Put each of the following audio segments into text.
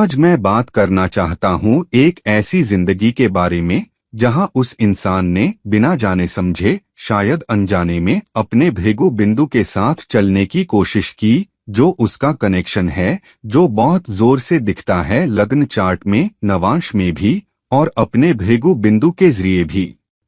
आज मैं बात करना चाहता हूँ एक ऐसी जिंदगी के बारे में जहाँ उस इंसान ने बिना जाने समझे, शायद अनजाने में, अपने भृगु बिंदु के साथ चलने की कोशिश की, जो उसका कनेक्शन है, जो बहुत जोर से दिखता है लग्न चार्ट में, नवांश में भी, और अपने भृगु बिंदु के जरिए भी।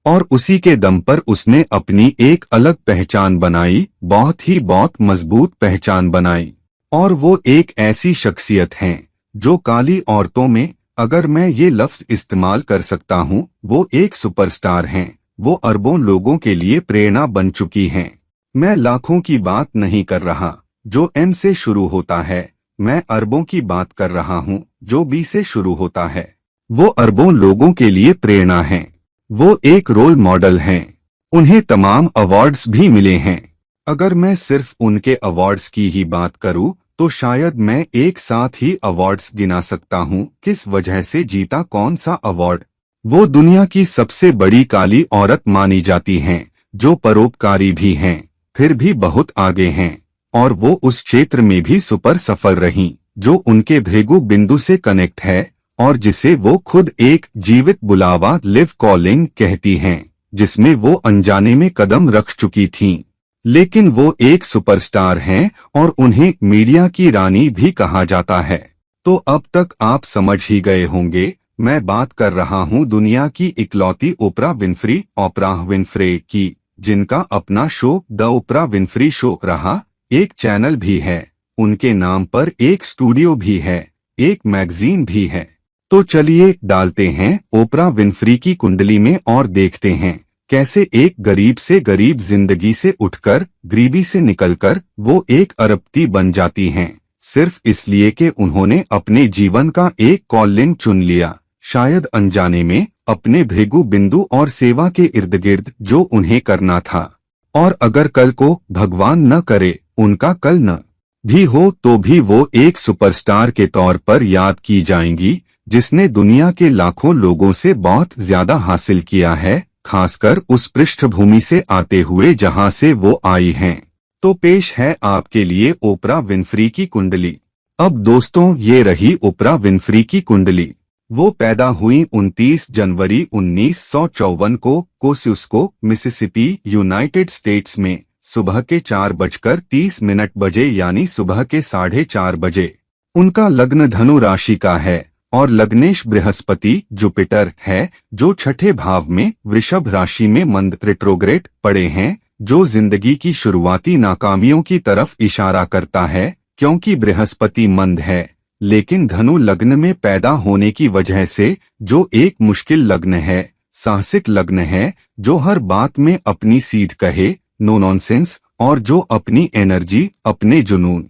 और उसी के दम पर उसने अपनी एक अलग पहचान बनाई, बहुत मजबूत पहचान बनाई। और वो एक ऐसी शख्सियत है जो काली औरतों में, अगर मैं ये लफ्ज इस्तेमाल कर सकता हूँ, वो एक सुपरस्टार हैं। वो अरबों लोगों के लिए प्रेरणा बन चुकी हैं। मैं लाखों की बात नहीं कर रहा जो एम से शुरू होता है, मैं अरबों की बात कर रहा हूँ जो बी से शुरू होता है। वो अरबों लोगों के लिए प्रेरणा हैं। वो एक रोल मॉडल हैं। उन्हें तमाम अवार्ड्स भी मिले हैं। अगर मैं सिर्फ उनके अवार्ड्स की ही बात करूं तो शायद मैं एक साथ ही अवार्ड्स गिना सकता हूं। किस वजह से जीता कौन सा अवार्ड? वो दुनिया की सबसे बड़ी काली औरत मानी जाती हैं, जो परोपकारी भी हैं, फिर भी बहुत आगे हैं। और वो उस क्षेत्र में भी सुपर सफल रहीं जो उनके भृगु बिंदु से कनेक्ट है, और जिसे वो खुद एक जीवित बुलावा, लिव कॉलिंग कहती हैं, जिसमें वो अनजाने में कदम रख चुकी थीं। लेकिन वो एक सुपरस्टार हैं और उन्हें मीडिया की रानी भी कहा जाता है। तो अब तक आप समझ ही गए होंगे, मैं बात कर रहा हूँ दुनिया की इकलौती ओपरा विनफ्री, ओपराह विनफ्रे की, जिनका अपना show the opener Winfrey show रहा, एक चैनल भी है, उनके नाम पर एक स्टूडियो भी है, एक मैगजीन भी है। तो चलिए डालते हैं ओपरा विनफ्री की कुंडली में और देखते हैं कैसे एक गरीब से गरीब जिंदगी से उठकर, गरीबी से निकलकर वो एक अरबपति बन जाती हैं, सिर्फ इसलिए कि उन्होंने अपने जीवन का एक कॉलिंग चुन लिया, शायद अनजाने में, अपने भृगु बिंदु और सेवा के इर्द गिर्द जो उन्हें करना था। और अगर कल को भगवान न करे उनका कल न भी हो तो भी वो एक सुपरस्टार के तौर पर याद की जाएंगी, जिसने दुनिया के लाखों लोगों से बहुत ज्यादा हासिल किया है, खासकर उस पृष्ठभूमि से आते हुए जहां से वो आई हैं। तो पेश है आपके लिए ओपरा विनफ्री की कुंडली। अब दोस्तों, ये रही ओपरा विनफ्री की कुंडली। वो पैदा हुई 29 जनवरी 1954 को कोस्युस्को, मिसिसिपी, यूनाइटेड स्टेट्स में, सुबह के 4:30 बजे, यानी सुबह के 4:30 बजे। उनका लग्न धनु राशि का है और लग्नेश बृहस्पति जुपिटर है, जो छठे भाव में वृषभ राशि में मंद रेट्रोग्रेड पड़े हैं, जो जिंदगी की शुरुआती नाकामियों की तरफ इशारा करता है, क्योंकि बृहस्पति मंद है। लेकिन धनु लग्न में पैदा होने की वजह से, जो एक मुश्किल लग्न है, साहसिक लग्न है, जो हर बात में अपनी सीध कहे, नो नॉनसेंस, और जो अपनी एनर्जी, अपने जुनून,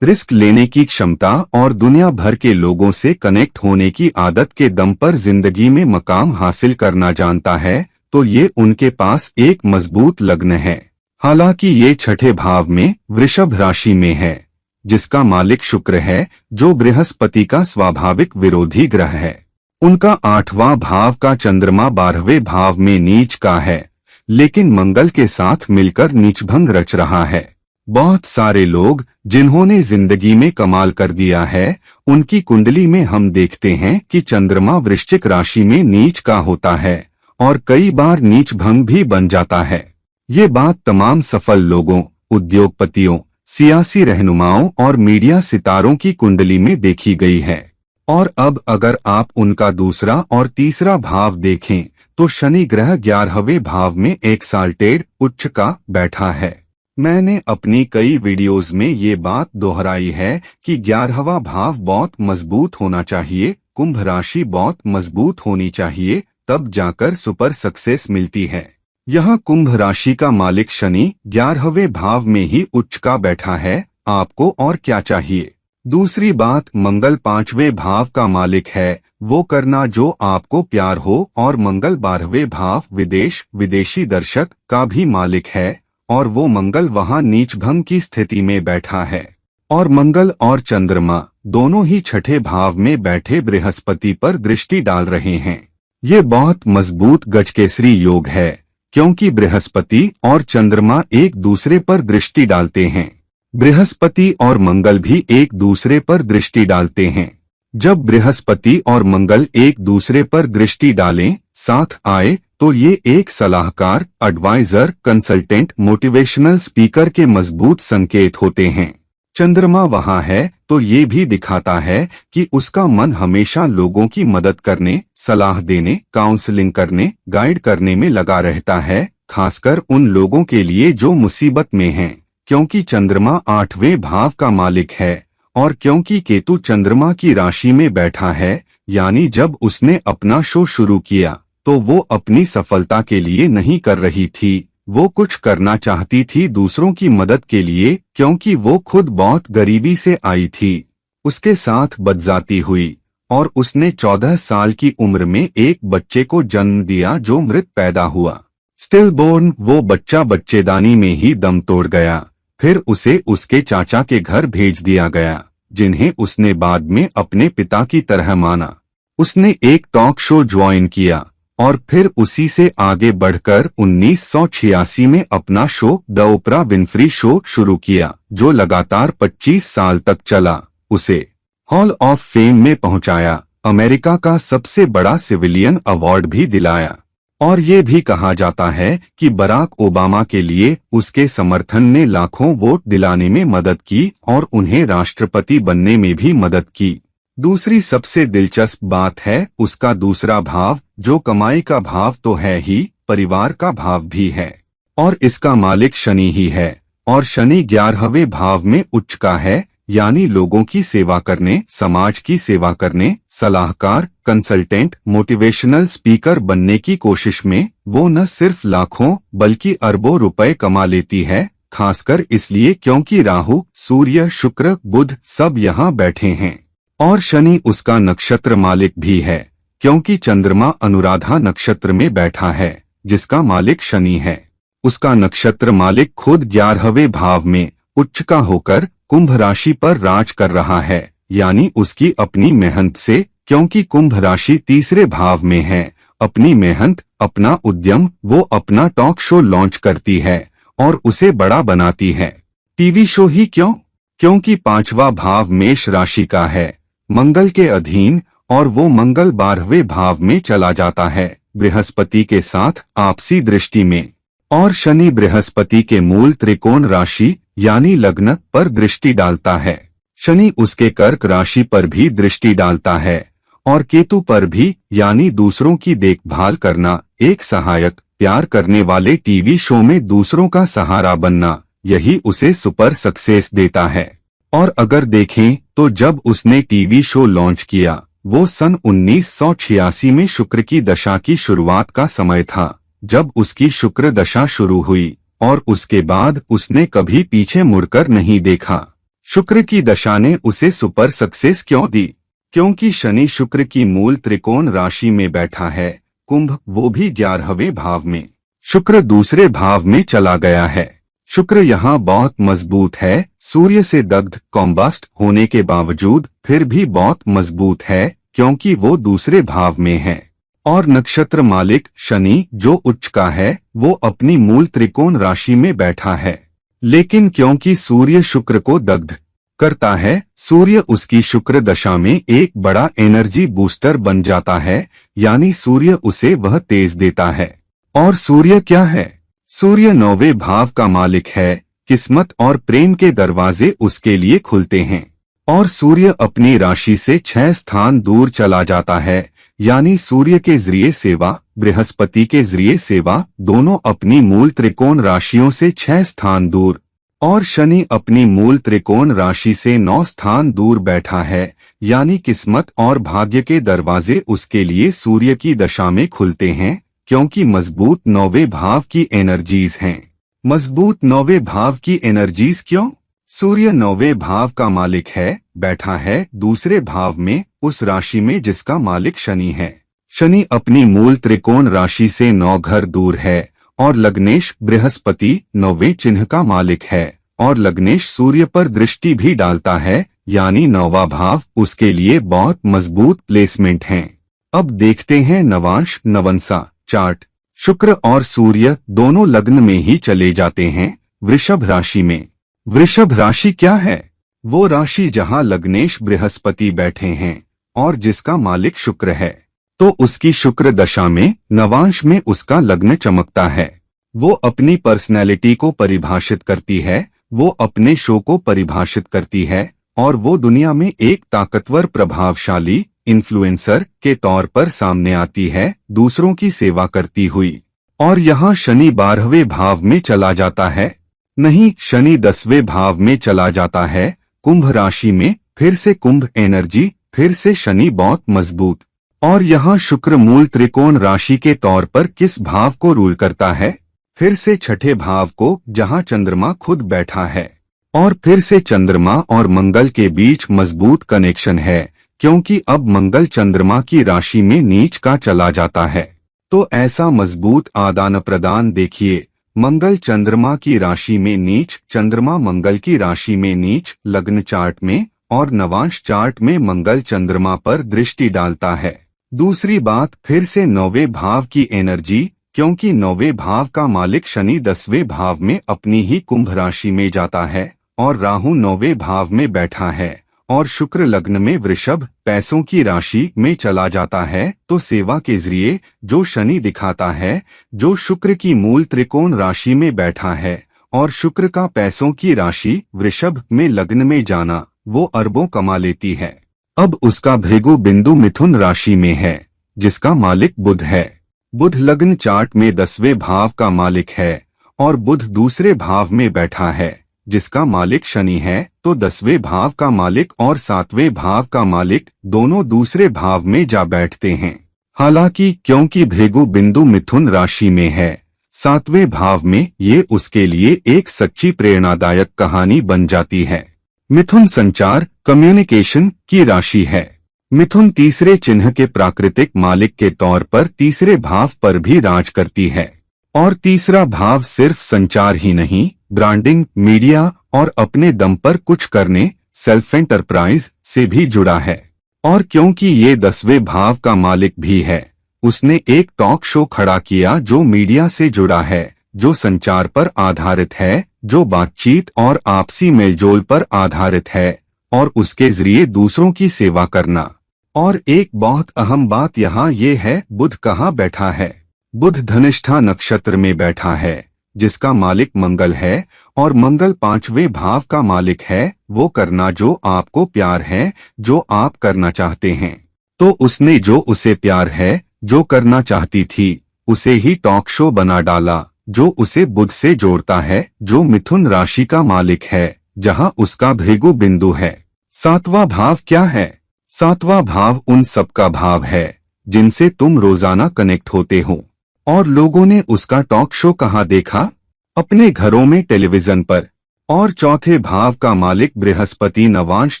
रिस्क लेने की क्षमता और दुनिया भर के लोगों से कनेक्ट होने की आदत के दम पर जिंदगी में मकाम हासिल करना जानता है, तो ये उनके पास एक मजबूत लग्न है। हालांकि ये छठे भाव में वृषभ राशि में है, जिसका मालिक शुक्र है, जो बृहस्पति का स्वाभाविक विरोधी ग्रह है। उनका 8वां भाव का चंद्रमा 12वें भाव में नीच का है, लेकिन मंगल के साथ मिलकर नीचभंग रच रहा है। बहुत सारे लोग जिन्होंने जिंदगी में कमाल कर दिया है, उनकी कुंडली में हम देखते हैं कि चंद्रमा वृश्चिक राशि में नीच का होता है और कई बार नीच भंग भी बन जाता है। ये बात तमाम सफल लोगों, उद्योगपतियों, सियासी रहनुमाओं और मीडिया सितारों की कुंडली में देखी गई है। और अब अगर आप उनका दूसरा और तीसरा भाव देखें तो शनि ग्रह 11वें भाव में एक्साल्टेड, उच्च का बैठा है। मैंने अपनी कई वीडियोस में ये बात दोहराई है कि 11वां भाव बहुत मजबूत होना चाहिए, कुंभ राशि बहुत मजबूत होनी चाहिए, तब जाकर सुपर सक्सेस मिलती है। यहाँ कुंभ राशि का मालिक शनि 11वें भाव में ही उच्च का बैठा है, आपको और क्या चाहिए? दूसरी बात, मंगल 5वें भाव का मालिक है, वो करना जो आपको प्यार हो, और मंगल 12वें भाव विदेश, विदेशी दर्शक का भी मालिक है, और वो मंगल वहां नीचभंग की स्थिति में बैठा है। और मंगल और चंद्रमा दोनों ही छठे भाव में बैठे बृहस्पति पर दृष्टि डाल रहे हैं। ये बहुत मजबूत गजकेसरी योग है, क्योंकि बृहस्पति और चंद्रमा एक दूसरे पर दृष्टि डालते हैं। बृहस्पति और मंगल भी एक दूसरे पर दृष्टि डालते हैं। जब बृहस्पति और मंगल एक दूसरे पर दृष्टि डालें, साथ आए, तो ये एक सलाहकार, एडवाइजर, कंसल्टेंट, मोटिवेशनल स्पीकर के मजबूत संकेत होते हैं। चंद्रमा वहाँ है तो ये भी दिखाता है कि उसका मन हमेशा लोगों की मदद करने, सलाह देने, काउंसलिंग करने, गाइड करने में लगा रहता है, खासकर उन लोगों के लिए जो मुसीबत में हैं। क्योंकि चंद्रमा 8वें भाव का मालिक है और क्योंकि केतु चंद्रमा की राशि में बैठा है, यानी जब उसने अपना शो शुरू किया तो वो अपनी सफलता के लिए नहीं कर रही थी, वो कुछ करना चाहती थी दूसरों की मदद के लिए, क्योंकि वो खुद बहुत गरीबी से आई थी। उसके साथ बदजाती हुई और उसने 14 साल की उम्र में एक बच्चे को जन्म दिया जो मृत पैदा हुआ। स्टिल बोर्न वो बच्चा बच्चेदानी में ही दम तोड़ गया। फिर उसे उसके चाचा के घर भेज दिया गया, जिन्हें उसने बाद में अपने पिता की तरह माना। उसने एक टॉक शो ज्वाइन किया और फिर उसी से आगे बढ़कर 1986 में अपना show the opener Winfrey show शुरू किया, जो लगातार 25 साल तक चला। उसे हॉल ऑफ फेम में पहुंचाया, अमेरिका का सबसे बड़ा सिविलियन अवार्ड भी दिलाया। और ये भी कहा जाता है कि बराक ओबामा के लिए उसके समर्थन ने लाखों वोट दिलाने में मदद की और उन्हें राष्ट्रपति बनने में भी मदद की। दूसरी सबसे दिलचस्प बात है उसका दूसरा भाव, जो कमाई का भाव तो है ही, परिवार का भाव भी है, और इसका मालिक शनि ही है। और शनि 11वें भाव में उच्च का है, यानी लोगों की सेवा करने, समाज की सेवा करने, सलाहकार, कंसल्टेंट, मोटिवेशनल स्पीकर बनने की कोशिश में वो न सिर्फ लाखों बल्कि अरबों रुपए कमा लेती है, खासकर इसलिए क्योंकि राहु, सूर्य, शुक्र, बुध सब यहाँ बैठे हैं। और शनि उसका नक्षत्र मालिक भी है, क्योंकि चंद्रमा अनुराधा नक्षत्र में बैठा है, जिसका मालिक शनि है। उसका नक्षत्र मालिक खुद 11वें भाव में उच्च का होकर कुंभ राशि पर राज कर रहा है, यानी उसकी अपनी मेहनत से, क्योंकि कुंभ राशि तीसरे भाव में है, अपनी मेहनत, अपना उद्यम, वो अपना टॉक शो लॉन्च करती है और उसे बड़ा बनाती है। टीवी शो ही क्यों? क्योंकि 5वां भाव मेष राशि का है, मंगल के अधीन, और वो मंगल 12वें भाव में चला जाता है, बृहस्पति के साथ आपसी दृष्टि में। और शनि बृहस्पति के मूल त्रिकोण राशि यानी लग्न पर दृष्टि डालता है। शनि उसके कर्क राशि पर भी दृष्टि डालता है और केतु पर भी, यानी दूसरों की देखभाल करना, एक सहायक, प्यार करने वाले टीवी शो में दूसरों का सहारा बनना, यही उसे सुपर सक्सेस देता है। और अगर देखें तो जब उसने टीवी शो लॉन्च किया, वो सन 1986 में शुक्र की दशा की शुरुआत का समय था, जब उसकी शुक्र दशा शुरू हुई, और उसके बाद उसने कभी पीछे मुड़कर नहीं देखा। शुक्र की दशा ने उसे सुपर सक्सेस क्यों दी? क्योंकि शनि शुक्र की मूल त्रिकोण राशि में बैठा है, कुंभ, वो भी 11वें भाव में। शुक्र दूसरे भाव में चला गया है। शुक्र यहाँ बहुत मजबूत है, सूर्य से दग्ध, कॉम्बस्ट होने के बावजूद फिर भी बहुत मजबूत है, क्योंकि वो दूसरे भाव में है। और नक्षत्र मालिक शनि जो उच्च का है, वो अपनी मूल त्रिकोण राशि में बैठा है। लेकिन क्योंकि सूर्य शुक्र को दग्ध करता है, सूर्य उसकी शुक्र दशा में एक बड़ा एनर्जी बूस्टर बन जाता है, यानी सूर्य उसे वह तेज देता है। और सूर्य क्या है? सूर्य 9वें भाव का मालिक है, किस्मत और प्रेम के दरवाजे उसके लिए खुलते हैं। और सूर्य अपनी राशि से 6 स्थान दूर चला जाता है, यानी सूर्य के जरिए सेवा, बृहस्पति के जरिए सेवा, दोनों अपनी मूल त्रिकोण राशियों से 6 स्थान दूर। और शनि अपनी मूल त्रिकोण राशि से 9 स्थान दूर बैठा है, यानी किस्मत और भाग्य के दरवाजे उसके लिए सूर्य की दशा में खुलते हैं, क्योंकि मजबूत 9वें भाव की एनर्जीज हैं। मजबूत 9वें भाव की एनर्जीज क्यों? सूर्य 9वें भाव का मालिक है, बैठा है दूसरे भाव में, उस राशि में जिसका मालिक शनि है। शनि अपनी मूल त्रिकोण राशि से 9 घर दूर है और लग्नेश बृहस्पति 9वें चिन्ह का मालिक है, और लग्नेश सूर्य पर दृष्टि भी डालता है, यानी 9वां भाव उसके लिए बहुत मजबूत प्लेसमेंट है। अब देखते हैं नवांश नवंसा चार्ट। शुक्र और सूर्य दोनों लग्न में ही चले जाते हैं, वृषभ राशि में। वृषभ राशि क्या है? वो राशि जहां लग्नेश बृहस्पति बैठे हैं, और जिसका मालिक शुक्र है, तो उसकी शुक्र दशा में नवांश में उसका लग्न चमकता है। वो अपनी पर्सनैलिटी को परिभाषित करती है, वो अपने शो को परिभाषित करती है और वो दुनिया में एक ताकतवर प्रभावशाली इन्फ्लुएंसर के तौर पर सामने आती है, दूसरों की सेवा करती हुई। और यहाँ शनि 12वें भाव में चला जाता है, नहीं, शनि 10वें भाव में चला जाता है, कुंभ राशि में। फिर से कुंभ एनर्जी, फिर से शनि बहुत मजबूत। और यहाँ शुक्र मूल त्रिकोण राशि के तौर पर किस भाव को रूल करता है? फिर से छठे भाव को, जहाँ चंद्रमा खुद बैठा है। और फिर से चंद्रमा और मंगल के बीच मजबूत कनेक्शन है, क्योंकि अब मंगल चंद्रमा की राशि में नीच का चला जाता है। तो ऐसा मजबूत आदान प्रदान देखिए, मंगल चंद्रमा की राशि में नीच, चंद्रमा मंगल की राशि में नीच, लग्न चार्ट में और नवांश चार्ट में मंगल चंद्रमा पर दृष्टि डालता है। दूसरी बात, फिर से 9वें भाव की एनर्जी, क्योंकि 9वें भाव का मालिक शनि 10वें भाव में अपनी ही कुंभ राशि में जाता है और राहु 9वें भाव में बैठा है और शुक्र लग्न में वृषभ पैसों की राशि में चला जाता है। तो सेवा के जरिए जो शनि दिखाता है, जो शुक्र की मूल त्रिकोण राशि में बैठा है और शुक्र का पैसों की राशि वृषभ में लग्न में जाना, वो अरबों कमा लेती है। अब उसका भृगु बिंदु मिथुन राशि में है, जिसका मालिक बुध है। बुध लग्न चार्ट में 10वें भाव का मालिक है और बुध दूसरे भाव में बैठा है, जिसका मालिक शनि है। तो 10वें भाव का मालिक और 7वें भाव का मालिक दोनों दूसरे भाव में जा बैठते हैं। हालांकि क्योंकि भृगु बिंदु मिथुन राशि में है 7वें भाव में, ये उसके लिए एक सच्ची प्रेरणादायक कहानी बन जाती है। मिथुन संचार, कम्युनिकेशन की राशि है। मिथुन तीसरे चिन्ह के प्राकृतिक मालिक के तौर पर तीसरे भाव पर भी राज करती है और तीसरा भाव सिर्फ संचार ही नहीं, ब्रांडिंग, मीडिया और अपने दम पर कुछ करने, सेल्फ एंटरप्राइज से भी जुड़ा है। और क्योंकि ये 10वें भाव का मालिक भी है, उसने एक टॉक शो खड़ा किया जो मीडिया से जुड़ा है, जो संचार पर आधारित है, जो बातचीत और आपसी मेलजोल पर आधारित है और उसके जरिए दूसरों की सेवा करना। और एक बहुत अहम बात यहाँ ये है, बुध कहाँ बैठा है? बुध धनिष्ठा नक्षत्र में बैठा है, जिसका मालिक मंगल है और मंगल 5वें भाव का मालिक है। वो करना जो आपको प्यार है, जो आप करना चाहते हैं। तो उसने जो उसे प्यार है, जो करना चाहती थी, उसे ही टॉक शो बना डाला, जो उसे बुध से जोड़ता है, जो मिथुन राशि का मालिक है, जहां उसका भृगु बिंदु है। 7वां भाव क्या है? 7वां भाव उन सबका भाव है जिनसे तुम रोजाना कनेक्ट होते हो। और लोगों ने उसका टॉक शो कहाँ देखा? अपने घरों में, टेलीविजन पर। और चौथे भाव का मालिक बृहस्पति नवांश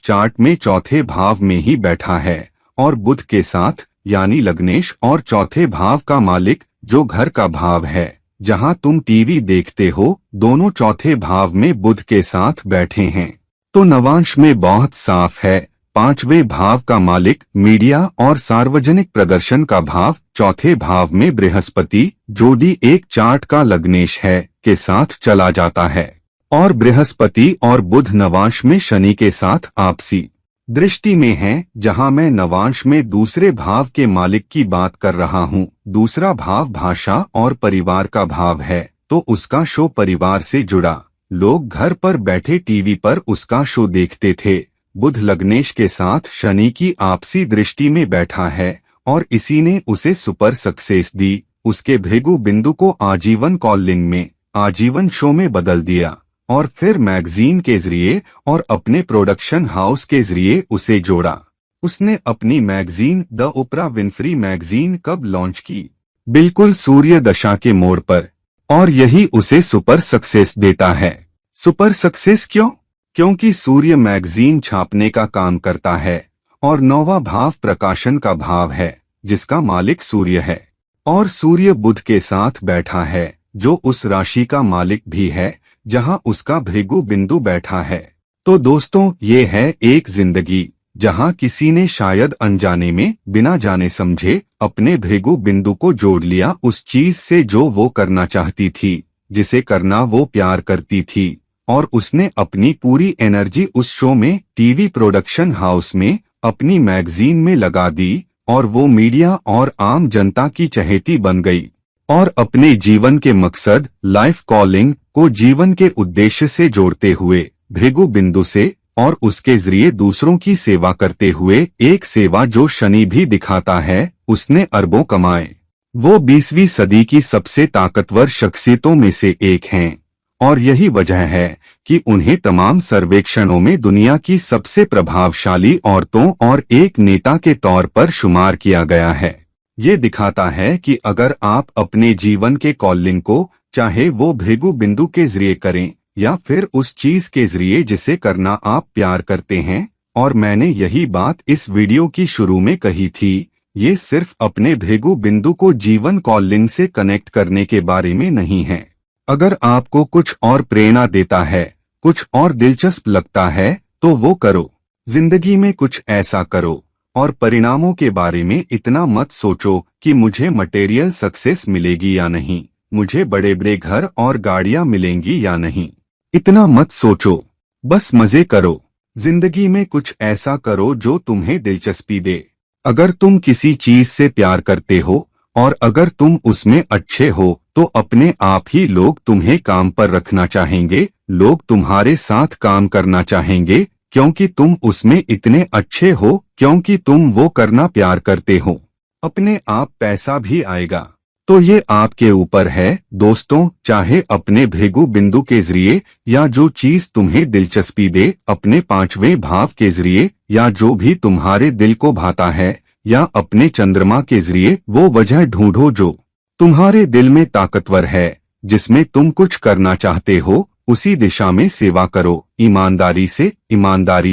चार्ट में चौथे भाव में ही बैठा है और बुध के साथ, यानी लग्नेश। और चौथे भाव का मालिक जो घर का भाव है, जहां तुम टीवी देखते हो, दोनों चौथे भाव में बुध के साथ बैठे हैं। तो नवांश में बहुत साफ है, 5वें भाव का मालिक मीडिया और सार्वजनिक प्रदर्शन का भाव, चौथे भाव में बृहस्पति जोड़ी एक चार्ट का लग्नेश है के साथ चला जाता है। और बृहस्पति और बुध नवांश में शनि के साथ आपसी दृष्टि में है, जहां मैं नवांश में दूसरे भाव के मालिक की बात कर रहा हूं। दूसरा भाव भाषा और परिवार का भाव है, तो उसका शो परिवार से जुड़ा। लोग घर पर बैठे टीवी पर उसका शो देखते थे। बुध लग्नेश के साथ शनि की आपसी दृष्टि में बैठा है और इसी ने उसे सुपर सक्सेस दी। उसके भृगु बिंदु को आजीवन कॉलिंग में, आजीवन शो में बदल दिया और फिर मैगजीन के जरिए और अपने प्रोडक्शन हाउस के जरिए उसे जोड़ा। उसने अपनी magazine the opener Winfrey magazine कब लॉन्च की? बिल्कुल सूर्य दशा के मोड़ पर। और यही उसे सुपर सक्सेस देता है। सुपर सक्सेस क्यों? क्योंकि सूर्य मैगजीन छापने का काम करता है और 9वां भाव प्रकाशन का भाव है, जिसका मालिक सूर्य है। और सूर्य बुध के साथ बैठा है, जो उस राशि का मालिक भी है, जहां उसका भृगु बिंदु बैठा है। तो दोस्तों, ये है एक जिंदगी जहां किसी ने शायद अनजाने में, बिना जाने समझे, अपने भृगु बिंदु को जोड़ लिया उस चीज से जो वो करना चाहती थी, जिसे करना वो प्यार करती थी। और उसने अपनी पूरी एनर्जी उस शो में, टीवी प्रोडक्शन हाउस में अपनी मैगजीन में लगा दी और वो मीडिया और आम जनता की चहेती बन गई और अपने जीवन के मकसद लाइफ कॉलिंग को जीवन के उद्देश्य से जोड़ते हुए भृगु बिंदु से और उसके जरिए दूसरों की सेवा करते हुए एक सेवा जो शनि भी दिखाता है उसने अरबों कमाए। वो 20वीं सदी की सबसे ताकतवर शख्सियतों में से एक हैं और यही वजह है कि उन्हें तमाम सर्वेक्षणों में दुनिया की सबसे प्रभावशाली औरतों और एक नेता के तौर पर शुमार किया गया है। ये दिखाता है कि अगर आप अपने जीवन के कॉलिंग को चाहे वो भृगु बिंदु के जरिए करें या फिर उस चीज के जरिए जिसे करना आप प्यार करते हैं, और मैंने यही बात इस वीडियो की शुरू में कही थी, ये सिर्फ अपने भृगु बिंदु को जीवन कॉलिंग से कनेक्ट करने के बारे में नहीं है। अगर आपको कुछ और प्रेरणा देता है, कुछ और दिलचस्प लगता है तो वो करो। जिंदगी में कुछ ऐसा करो और परिणामों के बारे में इतना मत सोचो कि मुझे मटेरियल सक्सेस मिलेगी या नहीं, मुझे बड़े बड़े घर और गाड़ियां मिलेंगी या नहीं, इतना मत सोचो। बस मजे करो। जिंदगी में कुछ ऐसा करो जो तुम्हें दिलचस्पी दे। अगर तुम किसी चीज से प्यार करते हो और अगर तुम उसमें अच्छे हो तो अपने आप ही लोग तुम्हें काम पर रखना चाहेंगे, लोग तुम्हारे साथ काम करना चाहेंगे क्योंकि तुम उसमें इतने अच्छे हो, क्योंकि तुम वो करना प्यार करते हो। अपने आप पैसा भी आएगा। तो ये आपके ऊपर है दोस्तों, चाहे अपने भृगु बिंदु के जरिए या जो चीज तुम्हें दिलचस्पी दे अपने पांचवें भाव के जरिए या जो भी तुम्हारे दिल को भाता है या अपने चंद्रमा के जरिए वो वजह ढूंढो जो तुम्हारे दिल में ताकतवर है, जिसमें तुम कुछ करना चाहते हो, उसी दिशा में सेवा करो। ईमानदारी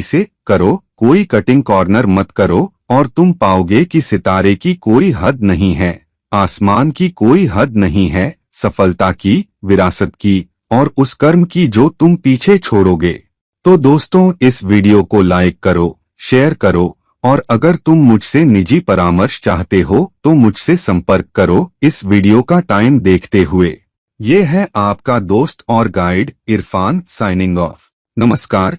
से करो, कोई कटिंग कॉर्नर मत करो और तुम पाओगे कि सितारे की कोई हद नहीं है, आसमान की कोई हद नहीं है, सफलता की, विरासत की और उस कर्म की जो तुम पीछे छोड़ोगे। तो दोस्तों, इस वीडियो को लाइक करो, शेयर करो और अगर तुम मुझसे निजी परामर्श चाहते हो तो मुझसे संपर्क करो इस वीडियो का टाइम देखते हुए। ये है आपका दोस्त और गाइड इरफान साइनिंग ऑफ। नमस्कार।